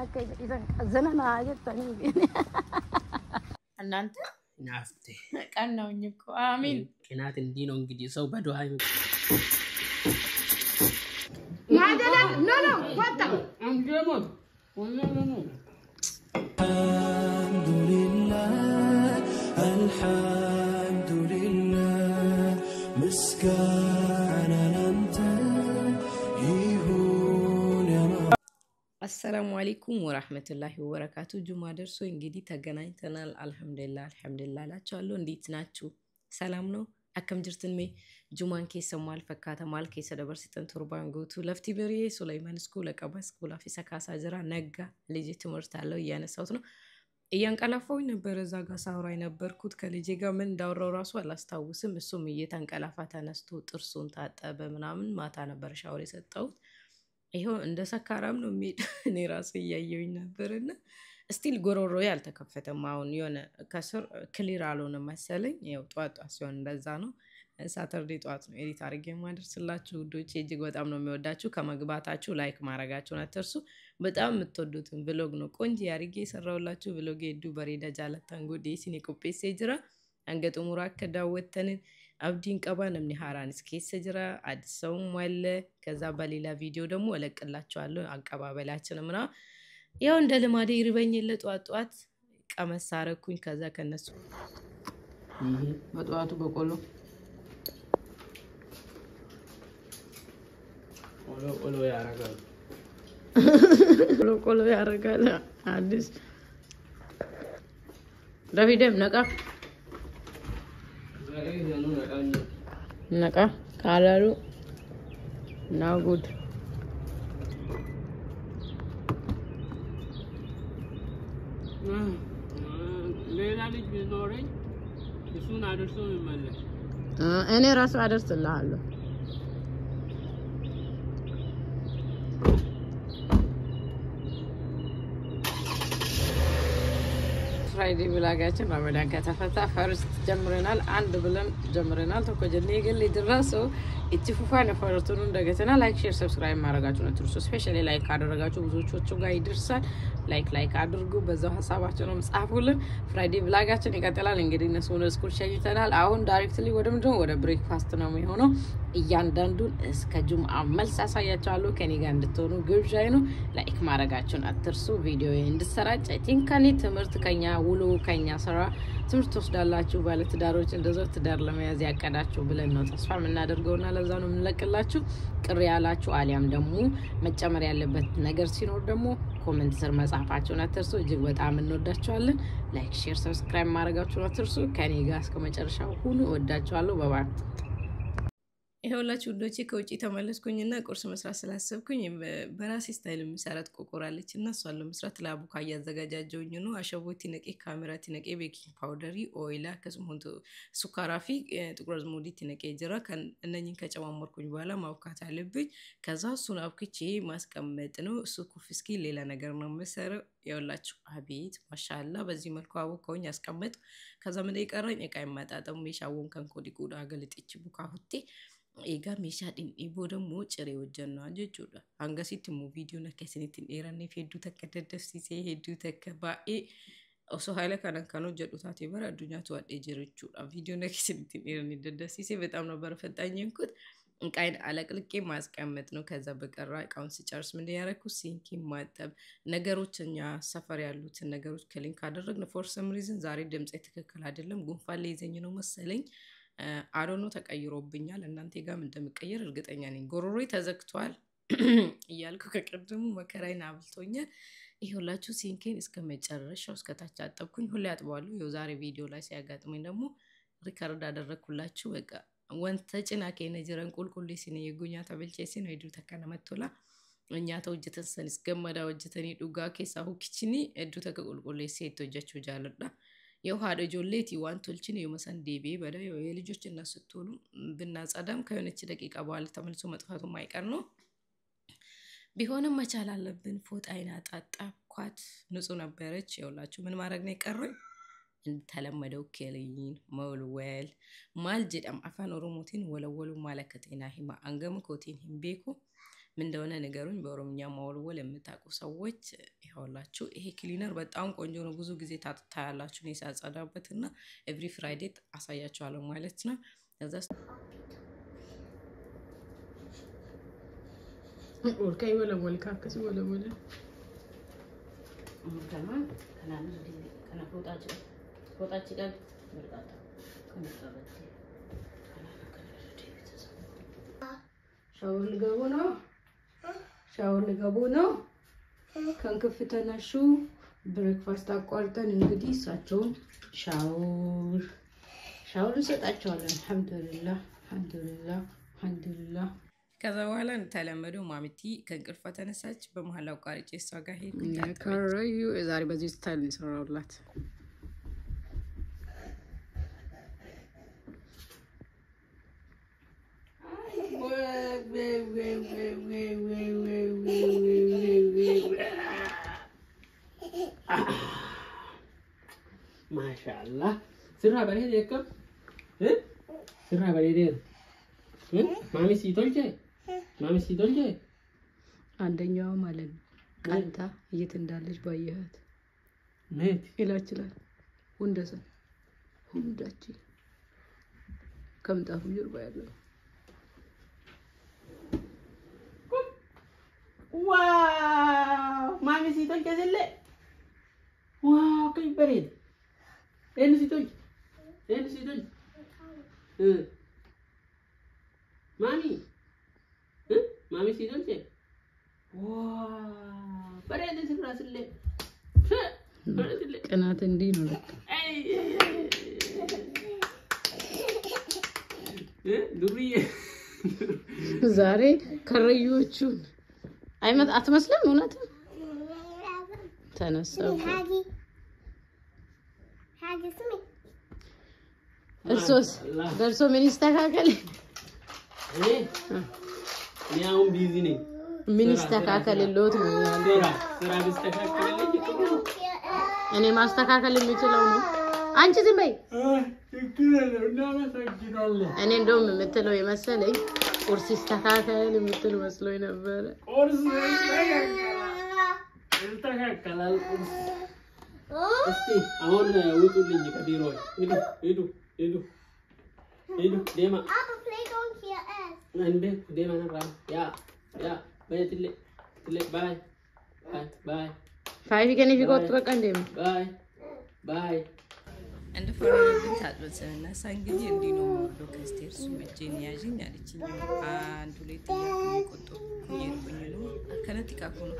أنا إذا زننا عجبتني እናንተ ናፍቴ ቀናውኝ እኮ አሚን ቅናት እንዲህ ነው እንግዲህ ሰው በዱዓ ማደላ ኖ ወጣ አንገሞት ወለለሙ አልሐምዱሊላህ ምስጋና ላንተ ይሁን ያማ السلام عليكم ورحمة الله وبركاته جمعة درسو انجدي تغنايتنال الحمد لله ላችኋለሁ እንዴት ናችሁ ሰላም ነው አከም ጅርትን ሜ ጁማን ኬሰ ማል ፈካተ ማል ኬሰ ደበርሲተን ቱርባን ጎቱ ለፍቲ በሪ ሱለይማን ስኩል ለቀባስ ስኩል አፊሳ ካሳ ጅራ ነጋ ልጅ ትምርት አለው ያነሳውት ነው እያንቀላፋውኝ ነበር እዛ ጋር ሳውራይ ነበርኩት ከልጄ ጋር ምን እንዳወራው ራሱ አላስታውስም እሱም እየተንቀላፋ ተነስቶ ጥርሱን ታጠበ ምናምን ማታ ነበር ሻወር የሰጠውት ይሄው እንደ ሰካራም ነው የሚሄድ እኔ ራሴ ያየውኝ ነበርና ስቲል ጎሮሮ ያልተከፈተም አሁን የሆነ ከስር ክሊር አልሆነም መሰለኝ ያው ጧጧ ሲሆን እንደዛ ነው ሳተርዴ ጧት ነው ኤዲት አድርጌ ማድረስላችሁ ውዶቼ እጅግ በጣም ነው የሚወዳችሁ ከመግባታችሁ ላይክ ማድረጋችሁን አትርሱ በጣም የምትወዱትን ብሎግ ነው ቆንጆ ያርጌ ሰራውላችሁ ብሎግ ሄዱ በሬዳ ጃለታን ጎዴ ሲኒ ኮፔስ ጅራ አንገጡ ሙራክ ከዳወተን አብዲን ቀባን ምኒ ሃራን ስኬስ ጅራ አዲስው ወለ ከዛ በሌላ ቪዲዮ ደግሞ እለቅላችኋለሁ አቀባበላችንምና ያው እንደ ልማዴ ይርበኝ ለጧጧት ቀመሳረኩኝ ከዛ ከነሱ በጧቱ በቆሎ ቆሎ ያረጋል ቆሎ ያረጋል አዲስ ዳቪድም ነቃ ነቃ ካላሉ now good ሌላ ልጅ ቢኖረኝ እሱን አድርሶ ይመለስ እኔ ራሱ አደርስልሃለሁ ፍራይዴ ብላጋችን ረመዳን ከተፈታ ፈርስት ጀምረናል አንድ ብለን ጀምረናል ተቆጀኔ ግን ለድራሶ ኢትፉፋን ፈርቱን እንደገተና ላይክ ሼር ሰብስክራይብ ማድረጋችሁ ነው ትርሱ ስፔሻሊ ላይክ አደረጋችሁ ብዙዎቹ ጋር ይደርሳል ላይክ አድርጉ በዛው ሐሳባችሁንም ጻፉልን ፍራይዴ ብላጋችን ይቀጥላል እንግዲህ እነሱ ወደ ስኩል ሸኝተናል አሁን ዳይሬክትሊ ወደ ብሬክፋስት ነው የሚሆነው እያንዳንዱን እስከ ጁምዓ መልስ አሳያችኋለሁ ከኔ ጋር እንድትሆኑ ግብዣይ ነው ላይክ ማድረጋችሁን አትርሱ ቪዲዮ እንድሰራጭ አይ ቲንክ ከኔ ትምርት ከኛ ውሎ ከኛ ስራ ትምርት ወስዳላችሁ ባለ ትዳሮች እንደዛው ትዳር ለመያዝ ያቀዳችሁ ብለን ነው ተስፋ የምናደርገውና ለዛ ነው የምንለቅላችሁ ቅር ያላችሁ አሊያም ደግሞ መጨመር ያለበት ነገር ሲኖር ደግሞ ኮሜንት ስር መጻፋችሁን አትርሱ እጅግ በጣም እንወዳችኋለን ላይክ ሼር ሰብስክራይብ ማድረጋችሁን አትርሱ ከኔ ጋር እስከ መጨረሻው ሁሉ ወዳችኋለሁ ባባይ ይሄውላችሁ ውዶቼ ከውጪ ተመለስኩኝና ቁርስ መስራት ስላሰብኩኝ በራሴ ስታይል መስራት ቆቆራለችና እሷን መስራት ላቡካ ያዘጋጃጀውኝ ነው አሸቦቲ ነቄ ካሜራቲ ነቄ ቤኪንግ ፓውደሪ ኦይላ ከስሙንቱ ሱካራፊ ጥቁር አዝሙዲ ነቄ ጅራ ከነኝን ከጨማመርኩኝ በኋላ ማውካት አለብኝ ከዛ እሱን አብክቼ ማስቀመጥ ነው እሱ ኩፍስኪ ሌላ ነገር ነው መሰረው ይኸውላችሁ አቤት ማሻአላ በዚህ መልኩ አውቀውኝ ያስቀመጥ ከዛ ምን ይቀረኝ እቃ ይማጣጣም ሚሻውን ከንኮዲ ጉዳ አገልጥጭ ቡካ ሁቴ ኤጋ ሚሻዲን ኢቦ ደሞ ጭሬ ወጀና አጀቹዳ አንገሲት ሙ ቪዲዮ ነከስኒትን ኤራኔ ፌዱ ተከደደፍሲሴ ሄዱ ተከባኤ ኦሶ ሃይለ ካናካኖ ጀዱታቴ በር አዱኛ ተዋዴ ጀርቹዳ ቪዲዮ ነከስኒትን ኤራኔ ደደሲሴ በጣም ነበር ፈጣኝንኩት እንቃይን አለቅልቄ ማስቀመጥ ነው ከዛ በቀራ አካውንት ሲጨርስ ምን ያረኩ ሲንኪ ማጠብ ነገሮችኛ ሰፈር ያሉት ነገሮች ክሊን ካደረግን ፎር ሰም ሪዝን ዛሬ ድምጽ ትክክል አይደለም ጉንፋን ለይዘኝ ነው መሰለኝ አሮኖ ተቀይሮብኛል እናንተ ጋርም እንደምቀየር እርግጠኛ ነኝ ጎሮሮይ ተዘግቷል ይያልኩ ከቀደሙ መከራይና አብልቶኛል ይሁላችሁ ሲንኬን እስከመጨረሻው እስከታች አጠብኩኝ ሁሉ ያጥባሉ ይው ዛሬ ቪዲዮ ላይ ሲያጋጥመኝ ደግሞ ሪካርድ አደረኩላችሁ በቃ ወንተ ጭናከ ነጅረን ቁልቁል ሲነ የጉኛ ተበልቼ ሲነ ሄዱ ተከነመቶላ እኛ ተውጅተን ሰንስ ገመዳ ወጅተን ዱጋ ከሳሁ ኪችኒ እዱ ተከቁልቁል ሲቶ ጀቹ ጃለዳ የውሃደ ጆሌቲ ዋንቶልችን የመሰን ዲቢ በላይ የልጆች እና ስትሆኑ ብናጻዳም ከሆነች ደቂቃ በኋላ ተመልሶ መጥፋቱ ማይቀር ነው ቢሆንም መቻል አለብን ፎጣይና ጣጣኳት ንጹህ ነበረች ይውላችሁ ምን ማድረግ ነው ይቀርኝ ተለመደው ከለይን መውልወል ማልጅዳም አፋን ኦሮሞቲን ወለወሉ ማለከቴና ሂማ አንገም ኮቲን ሂምቤኩ ምን እንደሆነ ነገሩኝ በኦሮምኛ ማወልወል የምታውቁ ሰዎች ይኸውላችሁ ይሄ ክሊነር በጣም ቆንጆ ነው ብዙ ጊዜ ታያላችሁ ነው ሳጸዳበትና ኤቭሪ ፍራይዴ አሳያችኋለሁ ማለት ነው ከዛ ኦርካይ ወለ ካከስ ወለ ከማን ከናን ከና ፎጣጭ ጋር መርጣታ ከመጣበት ሻወር ልገቡ ነው ከንክፍ ተነሹ ብሬክፋስት አቋርጠን እንግዲህ እሳቸውን ሻወር እንሰጣቸዋለን አልহামዱሊላህ ከዛ በኋላ ተለመደው ማሚቲ ከእንቅልፏ ተነሳች በመሃል አቋርጬ እሷ ጋር ሄድኩኝ ከረዩ ዛሬ በዚህ ስታይል እንሰራውላት ማሻአላህ ስራ በሬ የከም ስራ በሬ ማሚ ሲቶልጄ አንደኛው ማለት ነው ቃንታ የት እንዳለች ባየሃት ነት ይላችላል ሁንዳች ከምጣፉ ጀርባ ያለው ዋው ማሚ ሲቶልጄ ዘለ ዋው ከይበሬ ኤን ሲቶልጄ Mami si dolce. Wow. Parete si rasle. ቅናት እንዲህ ነው ለካ ዱርዬ ዛሬ ከረዮቹን አትመስለም እውነት ተነሳው እርሶስ ደርሶ ምን ይስተካከል ያው ቢዚ ነኝ ምን ይስተካከልልዎት ነው ስራ ቢስተካከልልኝ እኔ ማስተካከል የምችለው ነው አንቺ ዝም በይ እኔ እንደውም የምትለው የመሰለኝ ቁርስ ይስተካከል የምትል መስሎኝ ነበር ቁርስ ይስተካከላል ቁርስ እስቲ አሁን ውጡልኝ ከቢሮ ሄዱ ዴማ እንዴ ዴማ ነራ ያ በየትለ ባይ ፋይቪ ከኔ ቢቆጥ በቃ እንደም ባይ እንደ ፈረደኝ ታጥበሰና ሳንግዲ እንዲህ ነው ወርዶ ከስቴርስ ወጄን ያጂኝ አለችኝ አንዱ ላይ ተቆጥቶ ይርኩኝ ነው ከነቲካ ኮኖ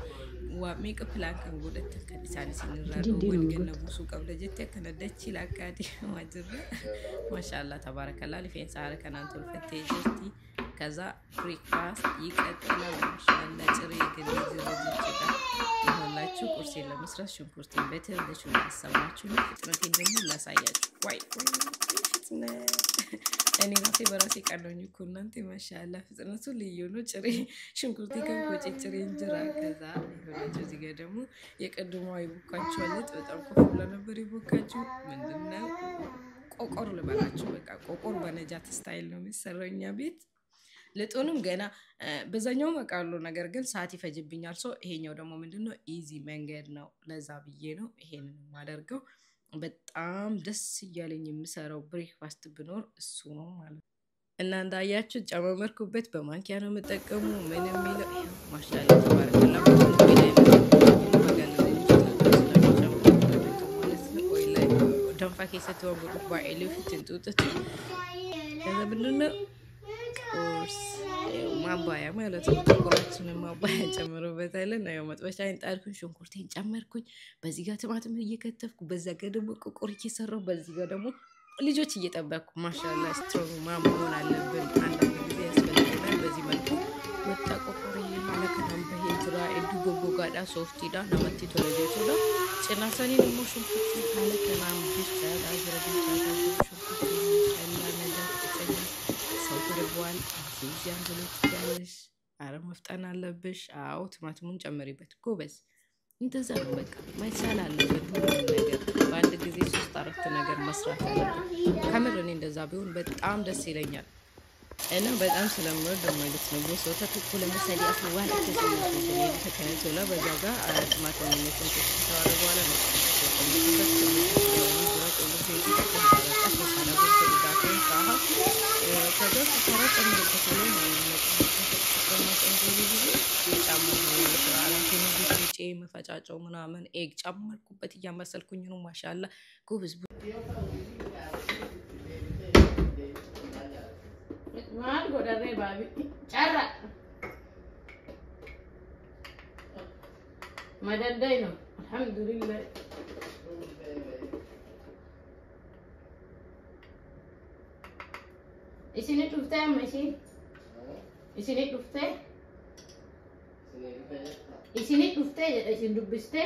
ሜክአፕ ላንከን ጎደት ከዲሳኒ ሲንራዶ ወንገነ ቡሱ ቀብለጀት ከነደች ላካዲ ማጅራ ማሻአላ ተባረከላ ለፈንሳ አረከናንቶ ፈቴጅቲ ከዛ ብሬክፋስት ይቀጥላል ማሻአላ ጥሬ ግልጽ ዝግጅት ይሆናችሁ ቁርስ ለመስራት ሽንኩርት በተለሽ ማሰባችሁ ፍጥነቴን ደግሞ ላሳያችሁ ዋይ ፍጥነ እኔ ራሴ በራሴ ቀለኝ እኮ እናንተ ማሻአላ ፍጥነቱ ልዩ ነው ጥሬ ሽንኩርት ከቆጭ ጥሬ እንጀራ ከዛ ይሆናችሁ እዚህ ጋር ደግሞ የቀድሞው ይቦካችሁ አለት በጣም ኮፍ ብላ ነበር ይቦካችሁ ምንድነው ቆቆር ልበላችሁ በቃ ቆቆር በነጃት ስታይል ነው የሚሰራውኛ ቤት ለጦንም ገና በዛኛው መቃሉ ነገር ግን ሰዓት ይፈጅብኛል ሶ ይሄኛው ደግሞ ምንድነው ኢዚ መንገድ ነው ለዛ ብዬ ነው ይሄንን ማደርገው በጣም ደስ ይያለኝ የምሰራው ብሬክፋስት ብኖር እሱ ነው ማለት እና እንዳያችሁ ጨመመርኩበት በማንኪያ ነው መጠቀሙ ምንም ይለው ማሻአላ ተባረከላ ደንፋ ከሰተው ባይሉ ፍትንጡት ከዛ ምንድነው ቁርስ ማባያ ማለት ነው ቁርሱን ማባያ ጨምሮበታል ነው መጥበሻዬን ጣልኩኝ ሽንኩርቴን ጨመርኩኝ በዚህ ጋር ቲማቲም እየከተፍኩ በዛ ጋር ደግሞ ቆቆር እየሰራው በዚህ ጋር ደግሞ ልጆች እየጠበቅኩ ማሻአላ ስትሮንግ ማሞን አለብን አንድ ጊዜ ያስፈልጋል በዚህ መልኩ ወጣ ቆቆር ይላከታም በሄድራ እዱጎጎ ጋዳ ሶፍቲዳ ነመቲ ተወለደቶዳ ጭናሳኒ ደግሞ ሽንኩርት ካለከናም ቢቻ አዝረብ ሽንኩርት ተደርጓል እዚህ አንገሎች ያለሽ አረም መፍጠን አለብሽ አው ቲማቲሙን ጨምሪበት ጎበዝ እንደዛ ነው በቃ ማይቻል አለበት ነገር በአንድ ጊዜ 3-4 ነገር መስራት አለበት ካሜራኔ እንደዛ ቢሆን በጣም ደስ ይለኛል أنا بدأم سلام مرد ما يتسمى صوتها كل مسألة أخوان أكثر من فكانت ولا بجاجة ما كان يمكن تتعرض ولا መፈጫጨው ምናምን ኤግ ጨመርኩበት እያመሰልኩኝ ነው ማሻአላ ጎብዝ ማን ጎዳሬ ባቢ ጫራ መደዳይ ነው አልহামዱሊላህ isini dhufte ammashi isini dhufte isin dubbiste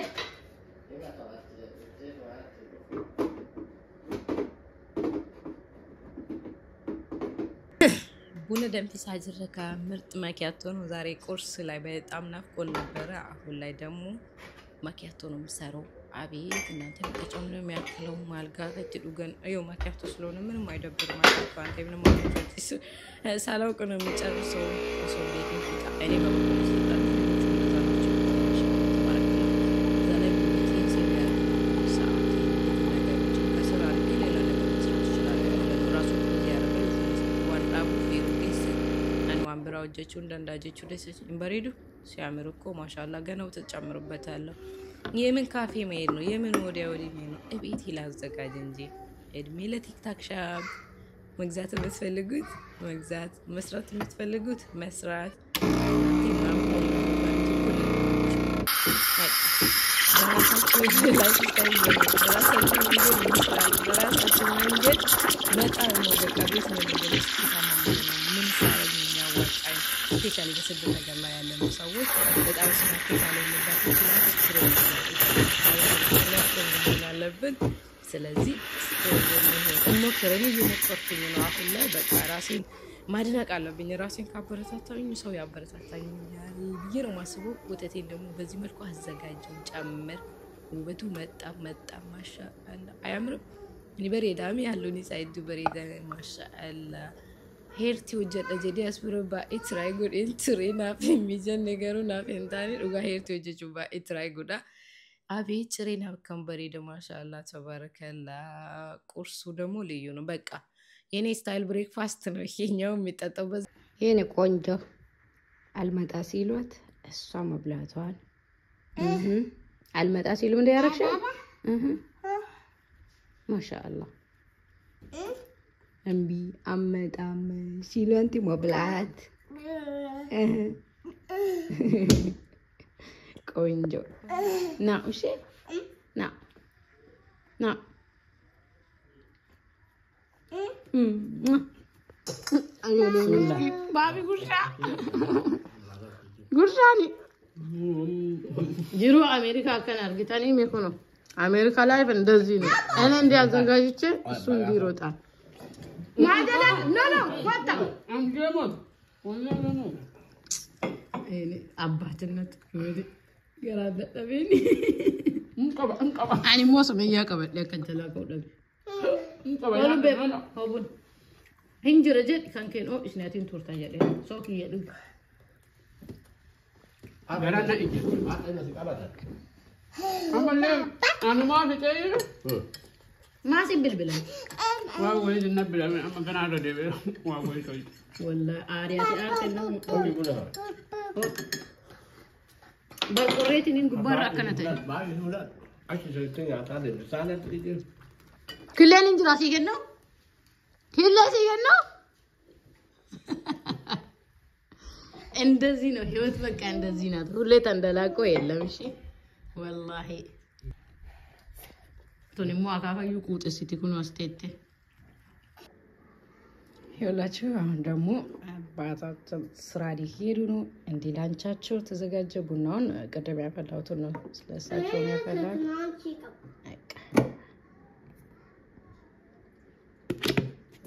ቡና ደምቲ ሳጅረካ ምርጥ ማኪያቶ ነው ዛሬ ቁርስ ላይ በጣም ናፍቆን ነበር አሁን ላይ ደግሞ ማኪያቶ ነው የምሰራው አቤት እናንተ ተጨምሮ የሚያክለው ማልጋ ከትዱገን አዩ ማኪያቶ ስለሆነ ምንም አይደብርም ማለት አንተ ምንም ማኪያቶ ሳላውቅ ነው የምጨርሰው ሰው ቤት ይጣ እኔ በቁርስ ስልጣን ወጀቹ እንዳንዳጀቹ ደስ እንበሪዱ ሲያምር እኮ ማሻአላ ገናው ተጨምሩበታለሁ የምን ካፌ መሄድ ነው የምን ወዲያ ወዲህ ነው እቤት ይላዘጋጅ እንጂ እድሜ ለቲክታክ ሻብ መግዛት የምትፈልጉት መግዛት መስራት የምትፈልጉት መስራት ስፔሻሊ በስደት ሀገር ላይ ያለን ሰዎች በጣም ስማከታለ ያለብን ስለዚህ ሞክረን እየሞከርኩኝ ነው አሁን ላይ በቃ ራሴን ማድነቅ አለብኝ ራሴን ካበረታታኝ ሰው ያበረታታኛል ብዬ ነው ማስበው ወተቴን ደግሞ በዚህ መልኩ አዘጋጀው ጨምር ውበቱ መጣ ማሻአላ አያምርም ሊበሬ ዳሚ ያሉኝ ሳይዱ በሬዳ ማሻአላ ሄርቲ ወጀደ ጀዲ አስብረባ ኢትራይ ጉድ ኢንትሪና ፊሚጀን ነገሩና ፈንታኒ ዱጋ ሄርቲ ወጀጁባ ኢትራይ ጉዳ አቤት ጭሬና ከንበሬ ማሻአላ ተባረከላ ቁርሱ ደግሞ ልዩ ነው በቃ የኔ ስታይል ብሬክፋስት ነው ይሄኛው የሚጠጣው በዛ የኔ ቆንጆ አልመጣ ሲሏት እሷ መብላቷን አልመጣ ሲሉ ምን ያረክሽ ማሻአላ እንቢ አመጣም ሲሉ አንተ መብላት ቆንጆ ና እሺ ና ባቢ ጉርሻኒ ጅሩ አሜሪካ ከን አርግታኒ መኮኖ አሜሪካ ላይ እንደዚህ ነው እኔ እንዲያዘጋጅቼ እሱ እንዲሮጣል ማደላ ኖ ወጣ አንገሞት ወላሂ እኔ አባትነት ወዲ ገራደበኒ እንቀባ አኒ ሞስ በያቀበ ለከንተላቀው ደግ እንቀባ ሆቡን hinjira jet kan ken o isnatin turta jade so ki yedu agara na ije ana sikabata amalle anu ma fitay ma si bilbilan wa wali dinna bilan amma kana da debe wa wali toy walla ariyati arte no ko gula bar korreti nin gubar akanata ba nula ashi zeytin ya ta de salat ije killen injira si genno kilasi genno እንደዚህ ነው ህይወት በቃ እንደዚህ ናት ሁሌ ተንደላቆ የለም እሺ ወላሂ ቶኒሞ አካፋዩ ቁጥስቲ ኩኑ አስቴቴ ይኸውላችሁ አሁን ደግሞ አባታችን ስራ ሊሄዱ ነው እንዲላንቻቸው ተዘጋጀ ቡናውን ቀደም ያፈላሁት ነው ስለሳቸው ያፈላል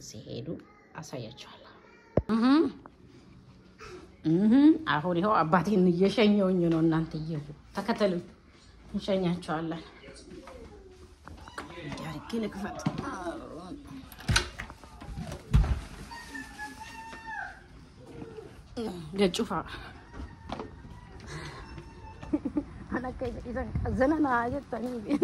ሲሄዱ አሳያቸዋለሁ አሁን ይሄው አባቴን እየሸኘውኝ ነው እናንተ ይሄው ተከተሉ እንሸኛቸዋለን ያርኪ ለክፈት جوفا أنا كيف إذا زننا عجبتني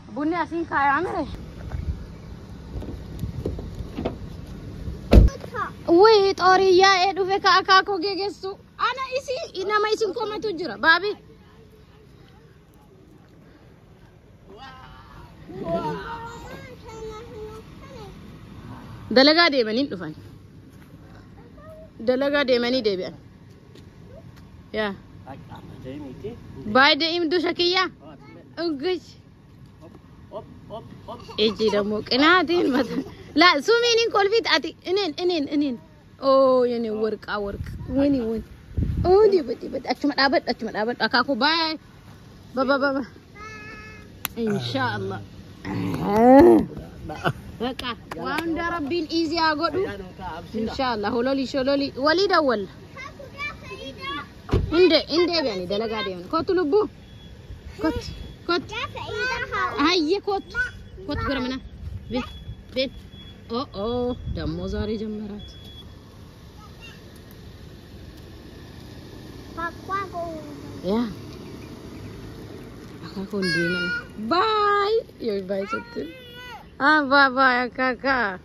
بني أسين كاي عمره ويت أوريا إدو في كاكاكو جيجسو أنا إسي إنما إسين كوما تجرا بابي دلقا دي مني دفن دلقا دي مني دي بيان يا باي دي إمدو شكيا أوغش إيجي دمو كناتين مثلا لا سومينين كل فيت أتي إنين أوه يعني ورك ويني أوه دي بدي أشمت أبد أكاكو باي بابا إن شاء الله بقى وعند ربين إيزي أقولو إن شاء الله هلولي شلولي وليد أول إندي يعني دلقا دي كوت لبو كوت هاي كوت برمنا بيت أوه دمو زاري جمرات يا أكاكو ندينا باي يوي باي ستل بابا يا كاكا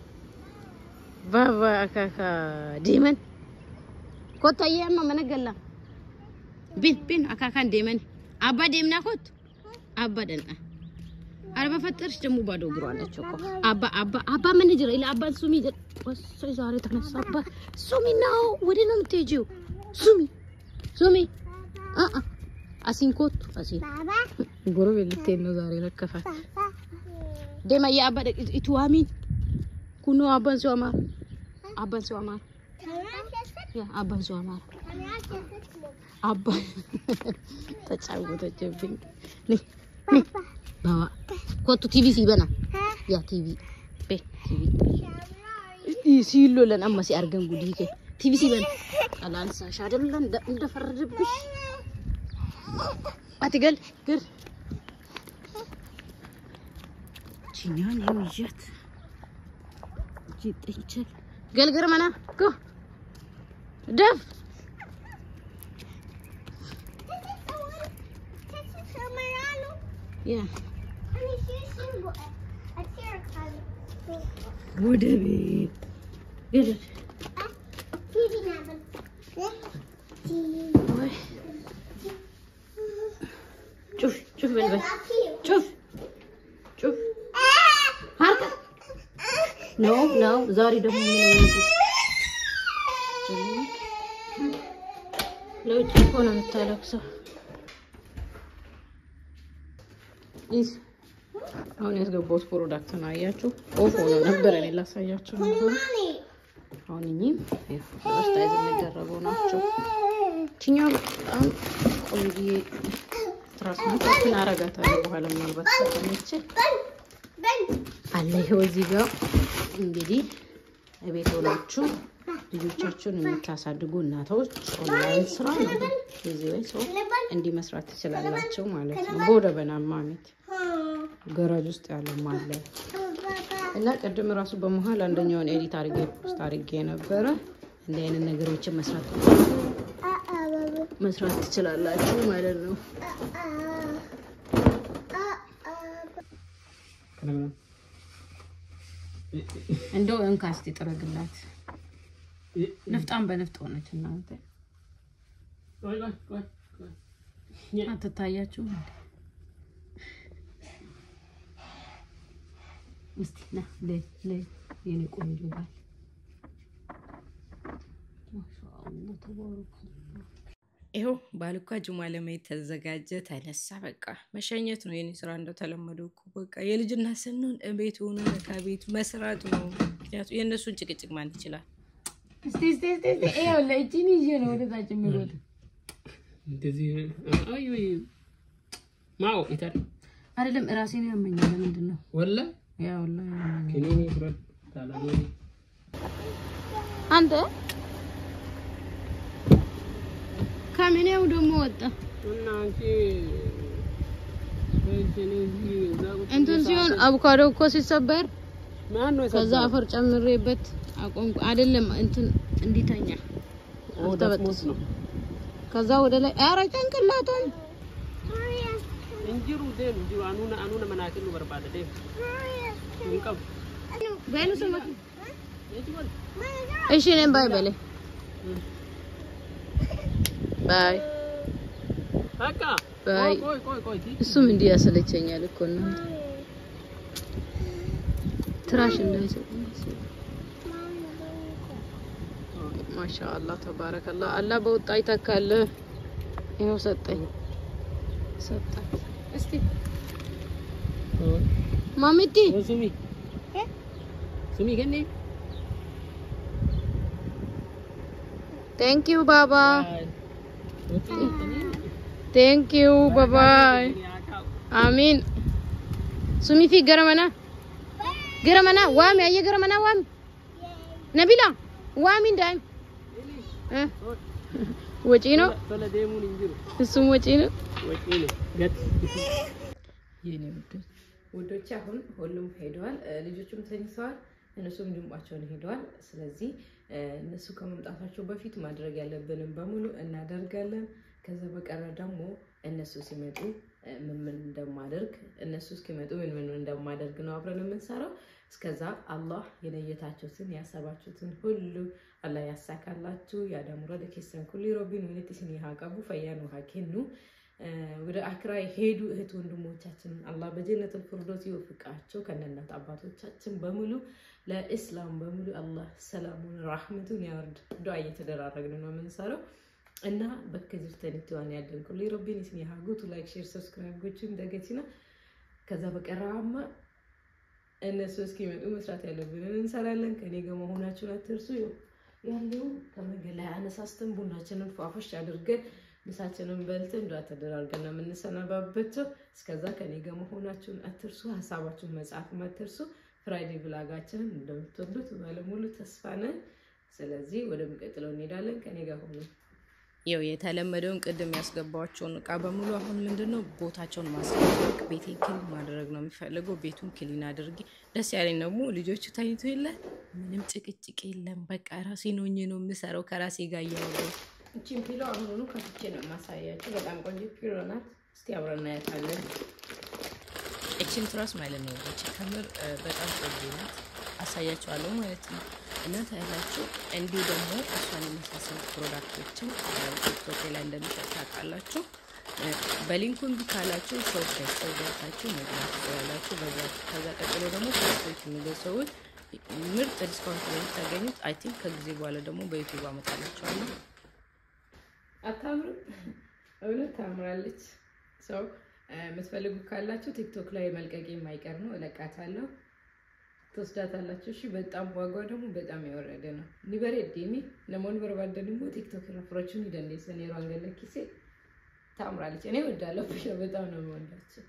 ديمن كوتا يما من قال بين أكاكا ديمن أبا ديمنا كوت أبدا أنا بفترش جمو بادو قروانا تشوكو أبا من يجري إلا أبا سومي جر وصي زاري تنسى أبا سومي ناو ودينا متجيو سومي أسين كوت أسين قروا بالتين نزاري لكفات دema ya abada itu amin kuno aban suamar ya aban suamar aban tacabut nih bawa kau TV sih bana ya TV isi lo lan amma si argan gudi ke TV sih bana alan sa shadam lan da farribsh atigal gir Cinyan yujat, jit ichal. Gal mana? Go. Daf. Yeah. Udah bi. Gel. Cuf bel. Cuf. No, Zari doesn't mean لو تكونوا متلقصة إيش هون يسقى برودكت ناياتو أو هون نبدأ نلا ساياتو نقول هون ينيم بس تايز نجربه ناتشو تينيال قولي تراسنا كنا رجعت على بحال من البس كميتش عليه هو زيجا እንግዲህ እቤት ሆናችሁ ልጆቻችሁን የምታሳድጉ እናቶች ኦንላይን ስራ ነው እዚህ ወይ ሰው እንዲህ መስራት ትችላላችሁ ማለት ነው ቦደበና ማሚት ገራጅ ውስጥ ያለው ማለት እና ቀደም ራሱ በመሃል አንደኛውን ኤዲት አድርጌ ፖስት አድርጌ ነበር እንደ አይነት ነገሮችን መስራት ትችላላችሁ ማለት ነው እንደው እንካስቲ ጥረግላት ነፍጣም በነፍጥ ሆነች እናንተ ቆይ አትታያችሁ እስቲ ና ለይ የኔ ቆንጆ ባል ማሻአላህ ተባረከ ይሄው ባልኳ ጁማ ለማየት ተዘጋጀ ተነሳ በቃ መሸኘት ነው የኔ ስራ እንደተለመደው እኮ በቃ የልጅና ሰኑን እቤት ሆኖ ከቤት መስራት ነው ምክንያቱም የነሱ ጭቅጭቅ ማን ይችላል እስቲ ይሄው ለእጂኒ ይሄ ነው ወደታች የሚሮጥ እንደዚህ አይ ማው ይታል አይደለም ራሴን ያመኛል ምንድን ነው ወላ ያ ወላ ከኔ ፍረድ ታላላኒ አንተ ካሜኔው ደሞ ወጣ እና አንቺ በእንትን ሲሆን አቮካዶ እኮ ሲሰበር ከዛ አፈር ጨምሬበት አቆምኩ አይደለም እንትን እንዲተኛ አልተበጠስ ነው ከዛ ወደ ላይ አረ ጭንቅላቷን እንጂሩ ደም እንጂሩ አኑና መናከሉ በርባደ ደም እንቀም በሉ ሰማት እሺ ነን ባይ በለ ባይ በቃ ባይ ቆይ እሱም እንዲህ ያሰለቸኛል እኮ ነው ትራሽ እንዳይሰጥ ማሻአላህ ተባረከላህ አላህ በወጣ ይተካል ይሄው ሰጠኝ እስቲ ማሚቲ ሱሚ ገኔ thank you baba thank you bye bye amin sumi fi garamana wami aye garamana wami nabila wami ndai ወጪ ነው ተለደሙን እንጂሩ እሱም ወጪ ነው ገት የኔ ውዶች አሁን ሁሉም ሄደዋል ልጆቹም ተኝተዋል እነሱም ድምባቸውን ሄደዋል ስለዚህ እነሱ ከመምጣታቸው በፊት ማድረግ ያለብንን በሙሉ እናደርጋለን ከዛ በቀረ ደግሞ እነሱ ሲመጡ ምን እንደማደርግ እነሱ እስኪመጡ ምን እንደማደርግ ነው አብረን የምንሰራው እስከዛ አላህ የነየታችሁትን ያሰባችሁትን ሁሉ አላህ ያሳካላችሁ ያዳሙራ ለከሰን ኩሊ ሮቢን ወለተስኒ ያቀቡ ፈያኑ ሀከኑ ወደ አክራ ሄዱ እህት ወንድሞቻችን አላህ በጀነቱል ፊርደውስ ይወፍቃቸው ከነናት አባቶቻችን በሙሉ ለእስላም በሙሉ አላህ ሰላሙን ረህመቱን ያወርድ ዱዓ እየተደራረግን ነው የምንሰራው እና በከጅርተን ትዋን ያደን ኩሊ ሮቢን እስኒ ያጉቱ ላይክ ሼር ሰብስክራይብ ጎችን ደገቲና ከዛ በቀራማ እነሱ እስኪመጡ መስራት ያለብንን እንሰራለን ከኔ ጋር መሆናችሁን አትርሱ ያለው ከመገላ አነሳስተን ቡናችንን ፏፈሽ አድርገን ምሳችንን በልተን ዱዓ ተደራርገን ነው የምንሰናባበተው እስከዛ ከኔ ጋር መሆናችሁን አትርሱ ሐሳባችሁን መጻፍ አትርሱ ፍራይዴ ብላጋችን እንደምትወዱት ባለሙሉ ተስፋ ነን ስለዚህ ወደ መቀጠለው እንሄዳለን ከኔ ጋር ሆኑ ያው የተለመደውን ቅድም ያስገባዋቸውን እቃ በሙሉ አሁን ምንድነው ቦታቸውን ማስተካከል ቤቴን ክሊን ማድረግ ነው የሚፈልገው ቤቱን ክሊን አድርጊ ደስ ያለኝ ነው ልጆቹ ታይቶ የለ ምንም ጭቅጭቅ የለም በቃ ራሴ ነውኝ ነው የምሰራው ከራሴ ጋር ያለው እቺን ፒሎ አሁን ከፍቼ ነው ማሳያችሁ በጣም ቆንጆ ፒሎ ናት እስቲ አብረን እናያታለን እቺን ትራስ ማለት ነው እቺ ከምር በጣም ቆንጆ ናት አሳያችኋለሁ ማለት ነው እና ታያላችሁ እንዲሁ ደግሞ እሷን የሚያሳስቡ ፕሮዳክቶችን ቲክቶክ ላይ እንደምትሸጥ ታውቃላችሁ በሊንኩን ቢካላችሁ ሾፕ ላይ ገብታችሁ መግዛት ትችላላችሁ ከዛ ቀጥሎ ደግሞ ፕሮዳክቶች የሚገዙ ምርጥ ዲስካውንት ላይ ታገኙት አይ ቲንክ ከጊዜ በኋላ ደግሞ በዩቲዩብ አመጣላችኋለሁ አታምሩ እውነት ታምራለች ሰው የምትፈልጉ ካላችሁ ቲክቶክ ላይ መልቀቅ የማይቀር ነው እለቃታለሁ ተስዳታላችሁ እሺ በጣም ዋጋው ደግሞ በጣም ያወረደ ነው ኒበሬ ዲሚ ለሞን በርባደ ደግሞ ቲክቶክ ረፍሮችን ይደንደስ ነው አንገለኪሴ ታምራለች እኔ ወዳለሁ በጣም ነው ወንዳችሁ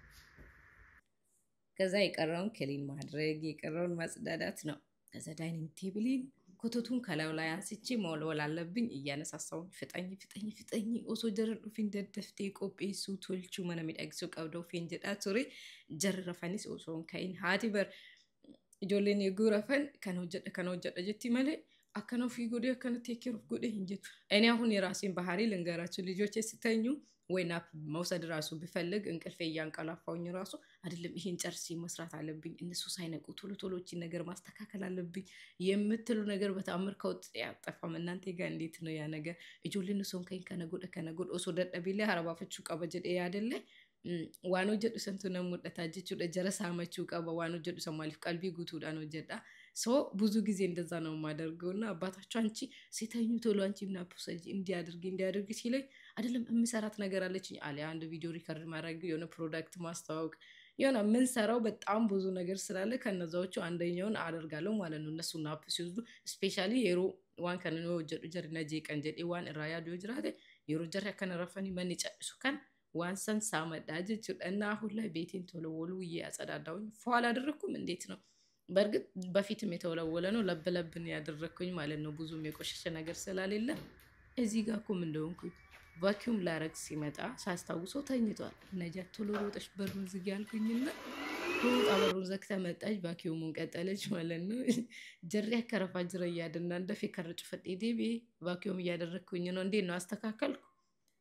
ከዛ የቀረውን ክሊን ማድረግ የቀረውን ማጽዳዳት ነው ከዛ ዳይኒንግ ቴብልን ኮቶቱን ከላው ላይ አንስቼ መወልወል አለብኝ እያነሳሳው ፍጠኝ ኦሶ ጀረዱ ፊንደደፍቴ ቆጴሱ ቶልቹ መነሚዳግሱ ቀብዶ ፊንጀዳ ቱሪ ጀረፈኒስ ኦሶን ካይን ሃቲበር ijoolleen eeguu rafan kan hojjedha jetti malee akkana ofii godhee akkana take of godhee hin jettu እኔ አሁን የራሴን ባህሪ ልንገራችሁ ልጆቼ ሲተኙ ወይና መውሰድ ራሱ ቢፈልግ እንቅልፌ ያንቀላፋውኝ ራሱ አይደለም ይሄን ጨርሲ መስራት አለብኝ እነሱ ሳይነቁ ቶሎቶሎቺ ነገር ማስተካከል አለብኝ የምትሉ ነገር በታምር ከውጥ ያጠፋም እናንተ ጋር እንዴት ነው ያ ነገር ijoolleen ሶን ከነጎደ ኦሶ ደደቢለ አረባፈቹ ቀበጀደ ያደለ ዋኖ ጀዱ ሰንቱ ነው ሙደታጅቹ ደጀረሳ ማቹ ቀባ ዋኖ ጀዱ ሰማሊፍ ቀልቢ ጉቱዳ ነው ጀዳ ሶ ብዙ ጊዜ እንደዛ ነው ማደርገውና አባታችሁ አንቺ ሲተኙ ቶሎ አንቺና ፖሰጂ እንዲያደርግ ሲለኝ አይደለም እምሰራት ነገር አለችኝ አለ አንድ ቪዲዮ ሪከርድ ማድረግ የሆነ ፕሮዳክት ማስተዋወቅ የሆነ ምን ሰራው በጣም ብዙ ነገር ስላለ ከነዛዎቹ አንደኛውን አደርጋለሁ ማለት ነው እነሱና አፕ ሲወዱ ስፔሻሊ የሮ ዋን ከነው ጀዱ ጀርና ጄቀን ጀዲ ዋን ራያ ዶጅራቴ የሮ ጀራ ከነረፈኒ ማን ይጨሱ ካን ዋንሰን ሳመዳጅ እና አሁን ላይ ቤቴን ተወለወሉ ያጸዳዳውኝ ፏል አደረኩም እንዴት ነው በርግጥ በፊትም የተወለወለ ነው ለብለብን ያደረኩኝ ማለት ነው ብዙም የቆሸሸ ነገር ስላልሌለ እዚህ ጋር ቆም እንደሆንኩኝ ቫኪዩም ላረግ ሲመጣ ሳስታውሶ ተኝቷል ነጃት ቶሎ ሮጠሽ በሩን ዝጊ ያልኩኝና አበሩን ዘግታ መጣች። ቫኪዩሙን ቀጠለች ማለት ነው። ጀሪያ ከረፋ ጅረ ያደና እንደፊ ከርጭ ፈጤ ቫኪዩም እያደረኩኝ ነው። እንዴት ነው አስተካከልኩ?